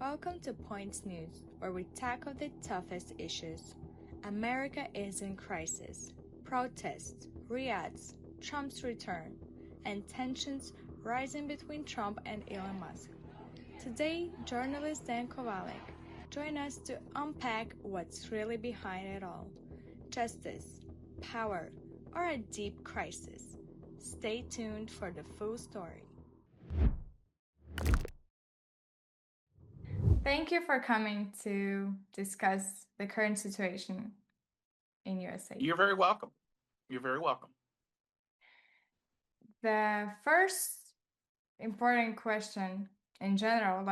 Welcome to Points News, where we tackle the toughest issues. America is in crisis. Protests, riots, Trump's return, and tensions rising between Trump and Elon Musk. Today, journalist Dan Kovalik joins us to unpack what's really behind it all. Justice, power, or a deep crisis. Stay tuned for the full story. Thank you for coming to discuss the current situation in USA. You're very welcome. You're very welcome. The first important question in general,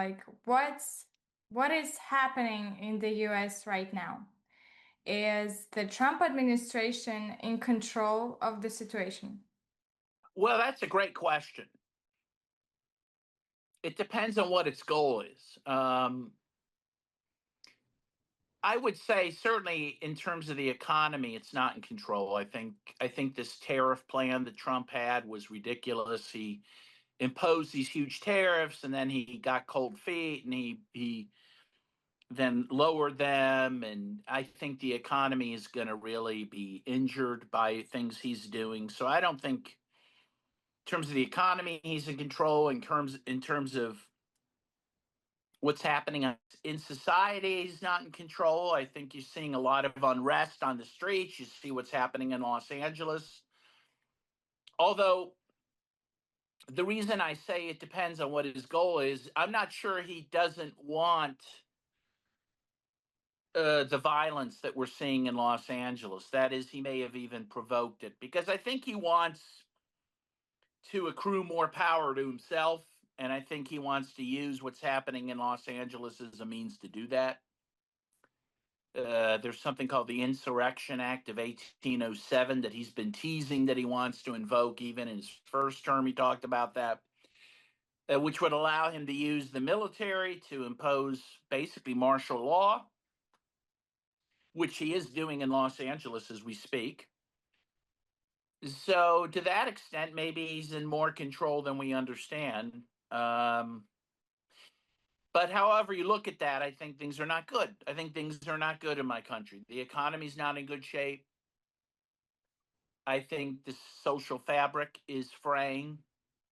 what is happening in the US right now? Is the Trump administration in control of the situation? Well, that's a great question. It depends on what its goal is. I would say certainly in terms of the economy, it's not in control. I think this tariff plan that Trump had was ridiculous. He imposed these huge tariffs, and then he got cold feet, and he then lowered them. And I think the economy is going to really be injured by things he's doing. So I don't think, in terms of the economy, he's in control. In terms of what's happening in society, he's not in control. I think you're seeing a lot of unrest on the streets. You see what's happening in Los Angeles. Although the reason I say it depends on what his goal is, I'm not sure he doesn't want the violence that we're seeing in Los Angeles. That is, he may have even provoked it, because I think he wants to accrue more power to himself. And I think he wants to use what's happening in Los Angeles as a means to do that. There's something called the Insurrection Act of 1807 that he's been teasing that he wants to invoke. Even in his first term, he talked about that, which would allow him to use the military to impose basically martial law, which he is doing in Los Angeles as we speak. So to that extent, maybe he's in more control than we understand. But however you look at that, I think things are not good. I think things are not good in my country. The economy's not in good shape. I think the social fabric is fraying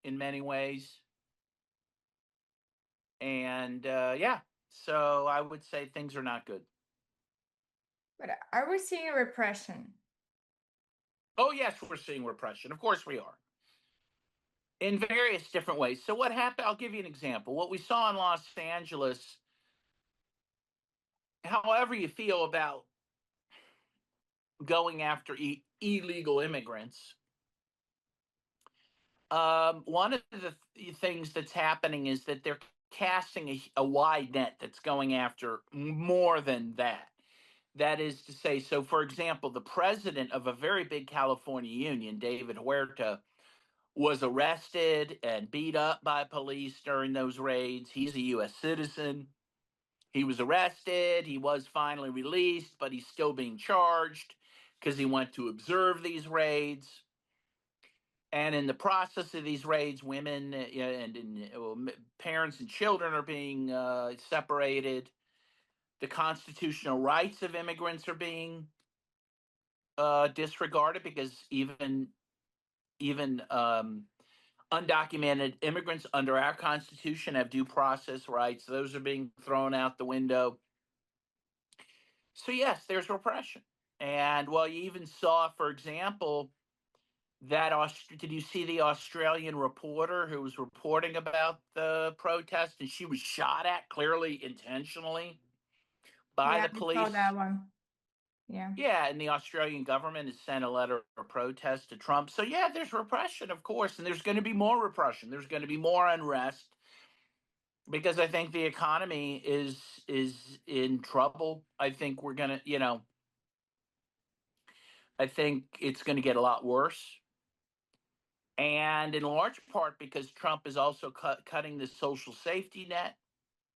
in many ways. And so I would say things are not good. But are we seeing repression? Oh, yes, we're seeing repression. Of course we are. In various different ways. So what happened? I'll give you an example. What we saw in Los Angeles, however you feel about going after illegal immigrants, one of the things that's happening is that they're casting a wide net that's going after more than that. That is to say, so for example, the president of a very big California union, David Huerta, was arrested and beat up by police during those raids. He's a U.S. citizen. He was arrested. He was finally released, but he's still being charged because he went to observe these raids. And in the process of these raids, women and parents and children are being separated. The constitutional rights of immigrants are being disregarded, because even undocumented immigrants under our Constitution have due process rights. Those are being thrown out the window. So yes, there's repression. And well, you even saw, for example, that did you see the Australian reporter who was reporting about the protest, and she was shot at, clearly intentionally, by the police? I saw that one. Yeah, and the Australian government has sent a letter of protest to Trump. So yeah, there's repression, of course, and there's going to be more repression. There's going to be more unrest, because I think the economy is in trouble. I think we're going to, I think it's going to get a lot worse. And in large part because Trump is also cutting the social safety net,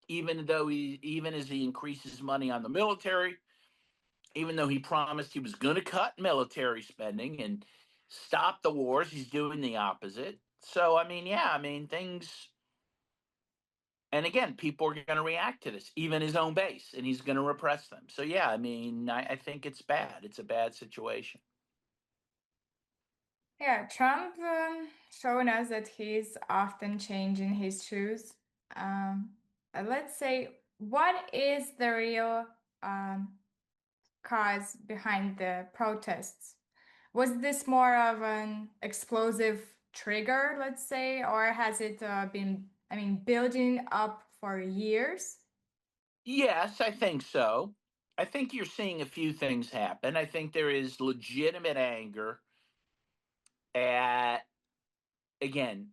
even as he increases money on the military. Even though he promised he was going to cut military spending and stop the wars, he's doing the opposite. So, things And again, people are going to react to this, even his own base, and he's going to repress them. So yeah, I mean, I think it's bad. It's a bad situation. Yeah, Trump showing us that he's often changing his shoes. Um, let's say, what is the real cause behind the protests? Was this more of an explosive trigger, let's say, or has it been, I mean, building up for years? Yes, I think so. I think you're seeing a few things happen. I think there is legitimate anger at, again,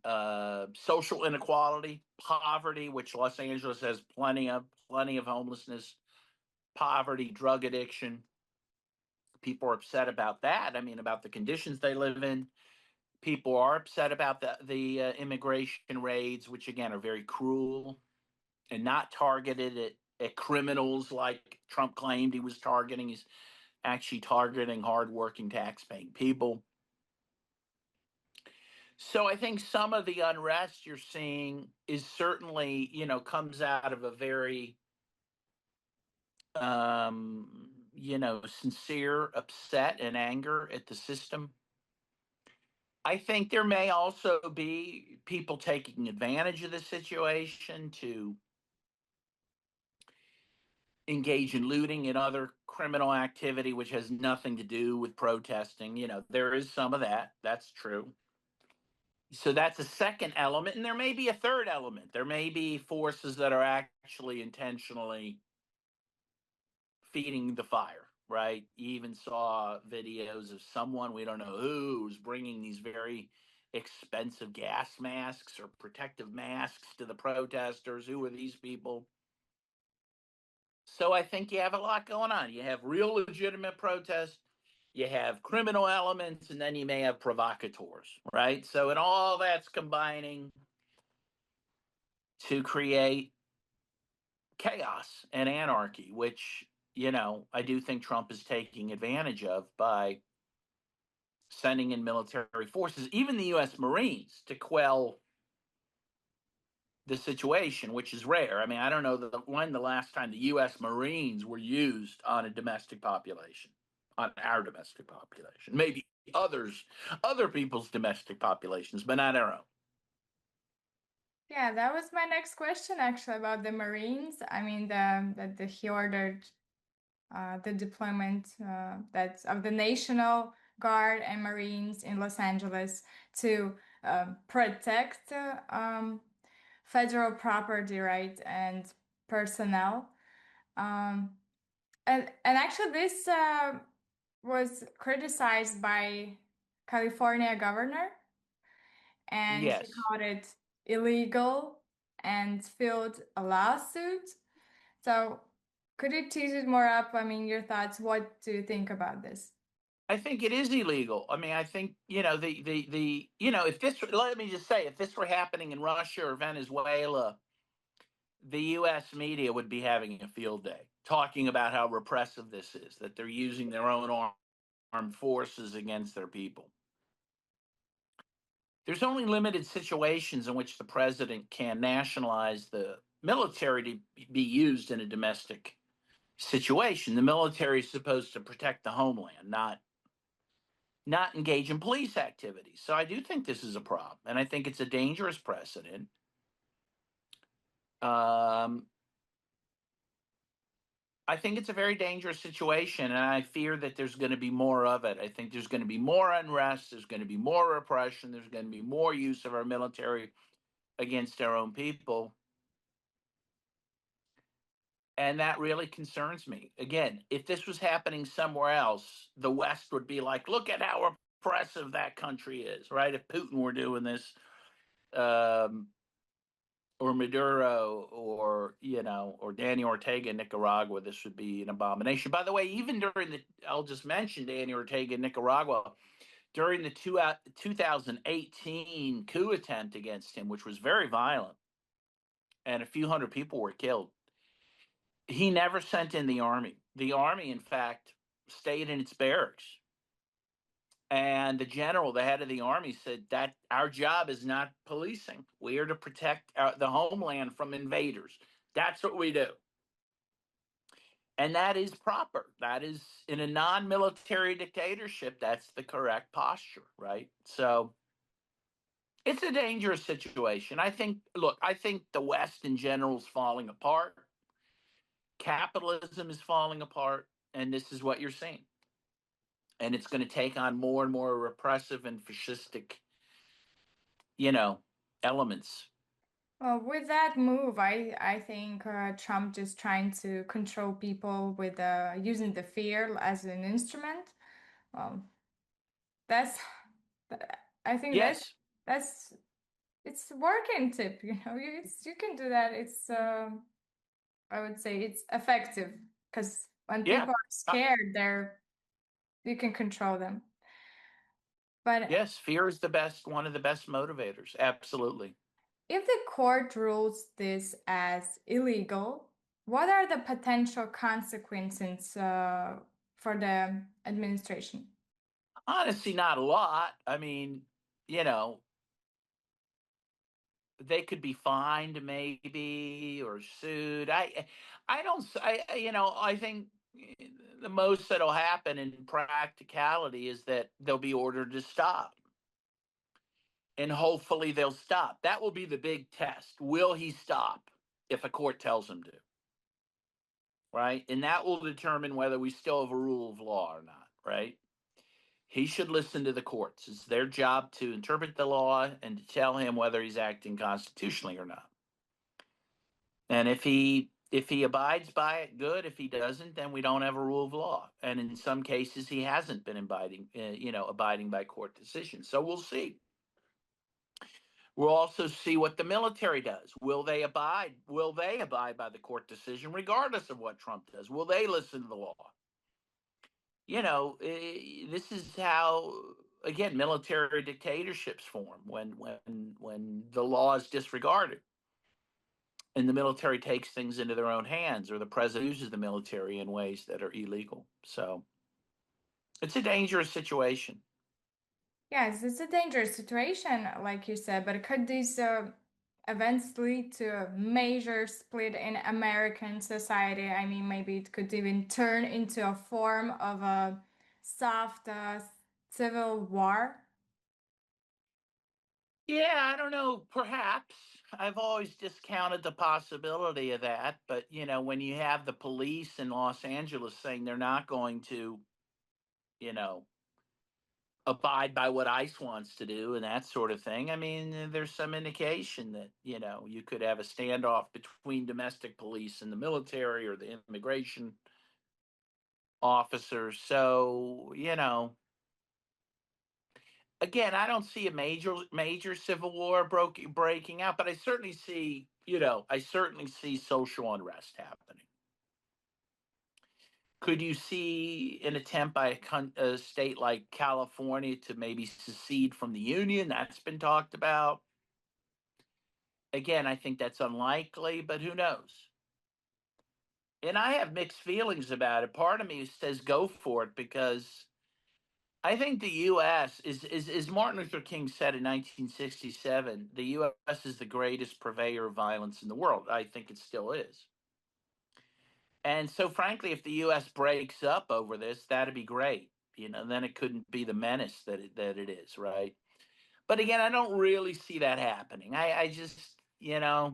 social inequality, poverty, which Los Angeles has plenty of homelessness, poverty, drug addiction. People are upset about that. I mean, about the conditions they live in. People are upset about the immigration raids, which again are very cruel and not targeted at criminals like Trump claimed he was targeting. He's actually targeting hardworking, tax-paying people. So I think some of the unrest you're seeing is certainly, comes out of a very, sincere upset and anger at the system. I think there may also be people taking advantage of the situation to engage in looting and other criminal activity, which has nothing to do with protesting. There is some of that. That's true. So that's a second element. And there may be a third element. There may be forces that are actually intentionally feeding the fire, right? You even saw videos of someone, we don't know who's bringing these very expensive gas masks or protective masks to the protesters. Who are these people? So I think you have a lot going on. You have real legitimate protests, you have criminal elements, and then you may have provocateurs, right? So, and all that's combining to create chaos and anarchy, which, I do think Trump is taking advantage of by sending in military forces, even the U.S. Marines, to quell the situation, which is rare. I mean, I don't know when the last time the U.S. Marines were used on a domestic population, on our domestic population. Maybe other people's domestic populations, but not our own. Yeah, that was my next question actually about the Marines. I mean, that he ordered the deployment that's of the National Guard and Marines in Los Angeles to protect federal property, right, and personnel. Um, and actually, this was criticized by California governor, and he Yes. called it illegal and filed a lawsuit. So, could you tease it more up? I mean, your thoughts. What do you think about this? I think it is illegal. I mean, I think, if this, let me just say, if this were happening in Russia or Venezuela, the US media would be having a field day talking about how repressive this is, that they're using their own armed forces against their people. There's only limited situations in which the president can nationalize the military to be used in a domestic situation. The military is supposed to protect the homeland, not engage in police activities. So I do think this is a problem, and I think it's a dangerous precedent. Um, I think it's a very dangerous situation, and I fear that there's going to be more of it. I think there's going to be more unrest, there's going to be more repression, there's going to be more use of our military against our own people. And that really concerns me. Again, if this was happening somewhere else, the West would be like, look at how oppressive that country is, right? If Putin were doing this, um, or Maduro, or Danny Ortega in Nicaragua, this would be an abomination. By the way, even I'll just mention Danny Ortega in Nicaragua, during the 2018 coup attempt against him, which was very violent, and a few hundred people were killed. He never sent in the army. The army, in fact, stayed in its barracks And the general, the head of the army, said that our job is not policing. We are to protect the homeland from invaders. That's what we do. And that is proper. That is, in a non military dictatorship, that's the correct posture, right? So it's a dangerous situation. I think the West in general is falling apart. Capitalism is falling apart. And this is what you're seeing. And it's going to take on more and more repressive and fascistic, you know, elements. Well, with that move, I think Trump just trying to control people with using the fear as an instrument. Well, that's I think Yes. that's it's working tip. You can do that. It's I would say it's effective because when Yeah. people are Uh, scared, you can control them. But yes. Fear is one of the best motivators. Absolutely. if the court rules this as illegal, what are the potential consequences for the administration? Honestly, not a lot. I mean, you know, they could be fined maybe or sued. I don't. I think the most that'll happen in practicality is that they'll be ordered to stop, and hopefully they'll stop. That will be the big test. Will he stop if a court tells him to? Right, and that will determine whether we still have a rule of law or not. Right. He should listen to the courts. It's their job to interpret the law and to tell him whether he's acting constitutionally or not. And if he abides by it, good. If he doesn't, then we don't have a rule of law. And in some cases, he hasn't been abiding by court decisions. So we'll see. We'll also see what the military does. Will they abide? Will they abide by the court decision, regardless of what Trump does? Will they listen to the law? This is how, again, military dictatorships form when the law is disregarded and the military takes things into their own hands, or the president uses the military in ways that are illegal. So it's a dangerous situation. Yes, it's a dangerous situation, like you said, but could these events lead to a major split in American society? I mean, maybe it could even turn into a form of a soft civil war. Yeah, I don't know. Perhaps I've always discounted the possibility of that, but when you have the police in Los Angeles saying they're not going to, you know, abide by what ICE wants to do and that sort of thing. I mean, there's some indication that, you could have a standoff between domestic police and the military or the immigration officers. So, again, I don't see a major civil war breaking out, but I certainly see social unrest happening. Could you see an attempt by a state like California to maybe secede from the union? That's been talked about. Again, I think that's unlikely, but who knows? And I have mixed feelings about it. Part of me says go for it because I think the U.S. is Martin Luther King said in 1967, the U.S. is the greatest purveyor of violence in the world. I think it still is. And so, frankly, if the U.S. breaks up over this, that'd be great. Then it couldn't be the menace that it is, right? But again, I don't really see that happening. I just, I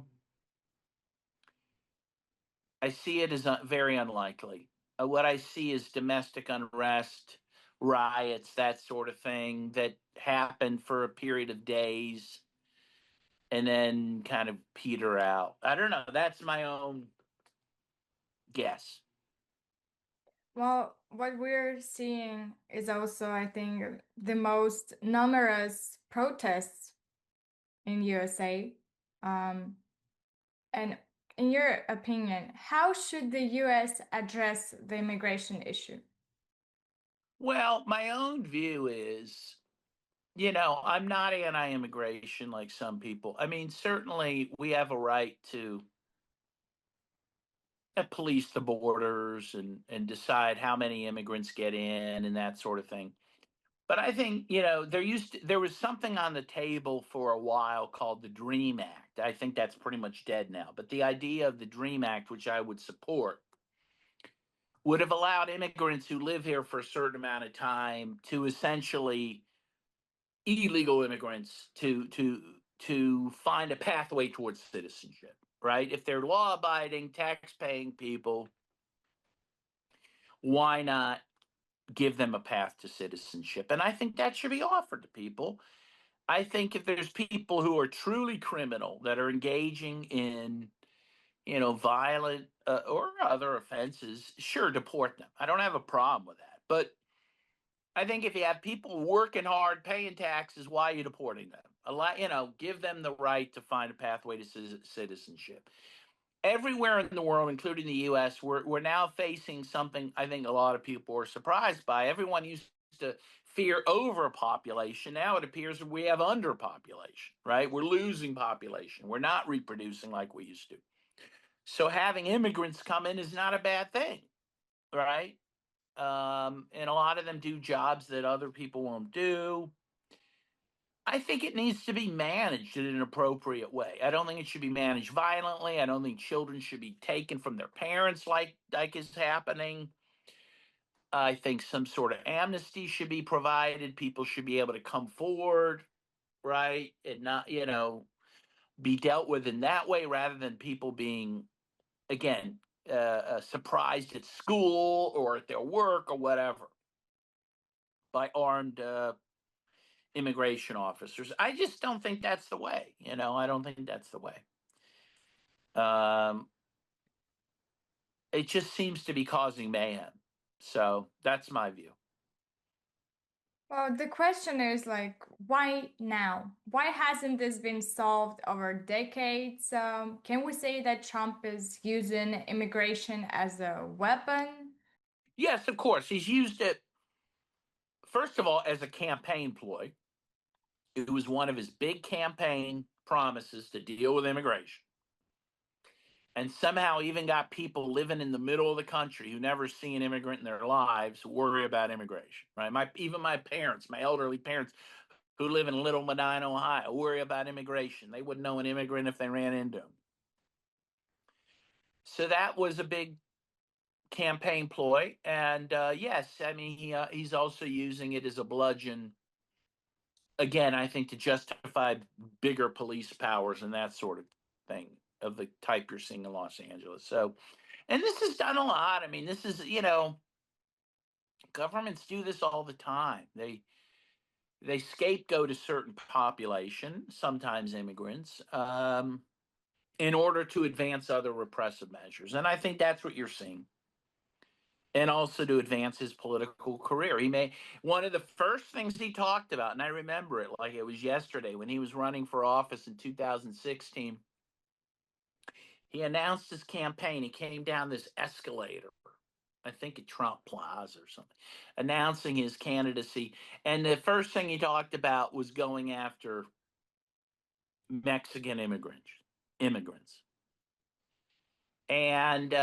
see it as very unlikely. What I see is domestic unrest, riots, that sort of thing that happen for a period of days and then kind of peter out. I don't know. That's my own guess. Well, what we're seeing is also, I think, the most numerous protests in USA. Um, and in your opinion, how should the US address the immigration issue? Well, my own view is, I'm not anti immigration like some people. I mean, certainly we have a right to police the borders and decide how many immigrants get in and that sort of thing. But I think, there was something on the table for a while called the Dream Act. I think that's pretty much dead now. But the idea of the Dream Act, which I would support, would have allowed immigrants who live here for a certain amount of time to essentially illegal immigrants to find a pathway towards citizenship, right? If they're law-abiding, tax-paying people, why not give them a path to citizenship? And I think that should be offered to people. I think if there's people who are truly criminal that are engaging in, violent or other offenses, sure, deport them. I don't have a problem with that. But I think if you have people working hard, paying taxes, why are you deporting them? Give them the right to find a pathway to citizenship. Everywhere in the world, including the U.S., we're now facing something I think a lot of people are surprised by. Everyone used to fear overpopulation. Now it appears we have underpopulation, right? We're losing population. We're not reproducing like we used to. So having immigrants come in is not a bad thing, right? And a lot of them do jobs that other people won't do. I think it needs to be managed in an appropriate way. I don't think it should be managed violently. I don't think children should be taken from their parents like is happening. I think some sort of amnesty should be provided. People should be able to come forward, right? And not, be dealt with in that way rather than people being, again, surprised at school or at their work or whatever by armed immigration officers. I just don't think that's the way. I don't think that's the way. It just seems to be causing mayhem. So that's my view. Well, the question is like, why now? Why hasn't this been solved over decades? Can we say that Trump is using immigration as a weapon? Yes, of course. He's used it, first of all, as a campaign ploy. It was one of his big campaign promises to deal with immigration. And somehow even got people living in the middle of the country who never see an immigrant in their lives worry about immigration, right? Even my parents, my elderly parents who live in Little Medina, Ohio, worry about immigration. They wouldn't know an immigrant if they ran into him. So that was a big campaign ploy. And yes, I mean, he's also using it as a bludgeon, again, I think, to justify bigger police powers and that sort of thing of the type you're seeing in Los Angeles. So, and this is done a lot. I mean, this is, governments do this all the time. They scapegoat a certain population, sometimes immigrants, in order to advance other repressive measures. And I think that's what you're seeing. And also to advance his political career. One of the first things he talked about, and I remember it like it was yesterday, when he was running for office in 2016, he announced his campaign. He came down this escalator, I think at Trump Plaza or something, announcing his candidacy. And the first thing he talked about was going after Mexican immigrants. And,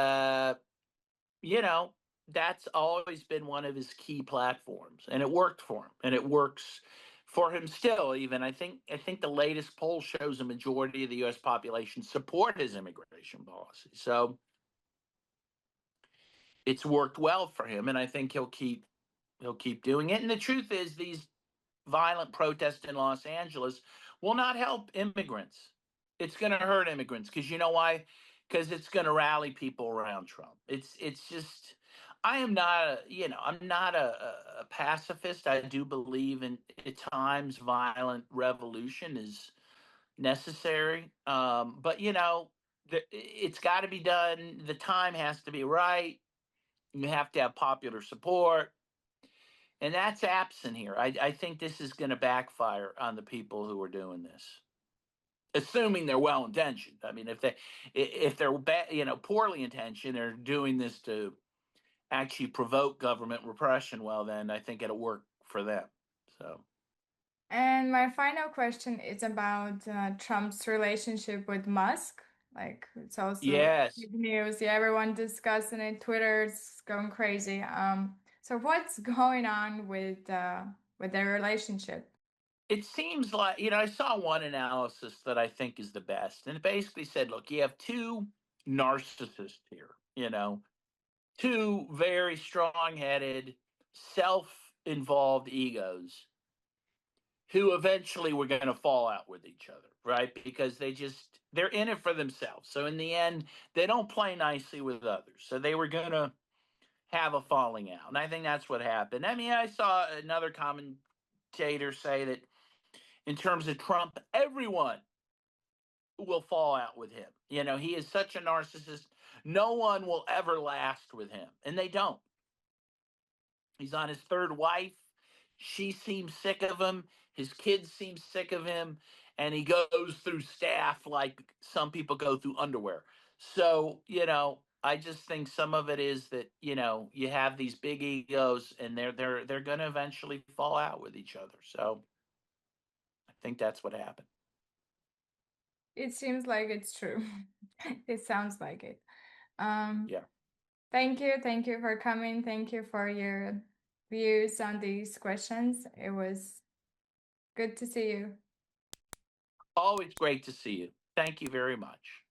that's always been one of his key platforms, and it worked for him, and it works for him still. Even I think the latest poll shows a majority of the U.S. population support his immigration policy. So it's worked well for him, and I think he'll keep doing it. And the truth is, these violent protests in Los Angeles will not help immigrants. It's going to hurt immigrants, because you know why? Because it's going to rally people around Trump. It's just, I am not I'm not a pacifist. I do believe in, at times, violent revolution is necessary. But it's got to be done. The time has to be right. You have to have popular support. And that's absent here. I think this is going to backfire on the people who are doing this, assuming they're well intentioned. I mean, if they're poorly intentioned, they're doing this to actually provoke government repression. Well, then I think it'll work for them. So. And my final question is about Trump's relationship with Musk. Like, it's also Yes. big news. Yeah, everyone discussing it. Twitter's going crazy. So what's going on with with their relationship? It seems like, I saw one analysis that I think is the best. And it basically said, look, you have two narcissists here, two very strong headed, self involved egos who eventually were going to fall out with each other, right? Because they're in it for themselves. So in the end, they don't play nicely with others. So they were going to have a falling out. And I think that's what happened. I mean, I saw another commentator say that in terms of Trump, everyone will fall out with him. He is such a narcissist. No one will ever last with him. And they don't. He's on his third wife. She seems sick of him. His kids seem sick of him. And he goes through staff like some people go through underwear. So, I just think some of it is that, you have these big egos and they're gonna eventually fall out with each other. So I think that's what happened. It seems like it's true. It sounds like it. Um, Yeah. thank you for coming. Thank you for your views on these questions. It was good to see you. Always great to see you. Thank you very much.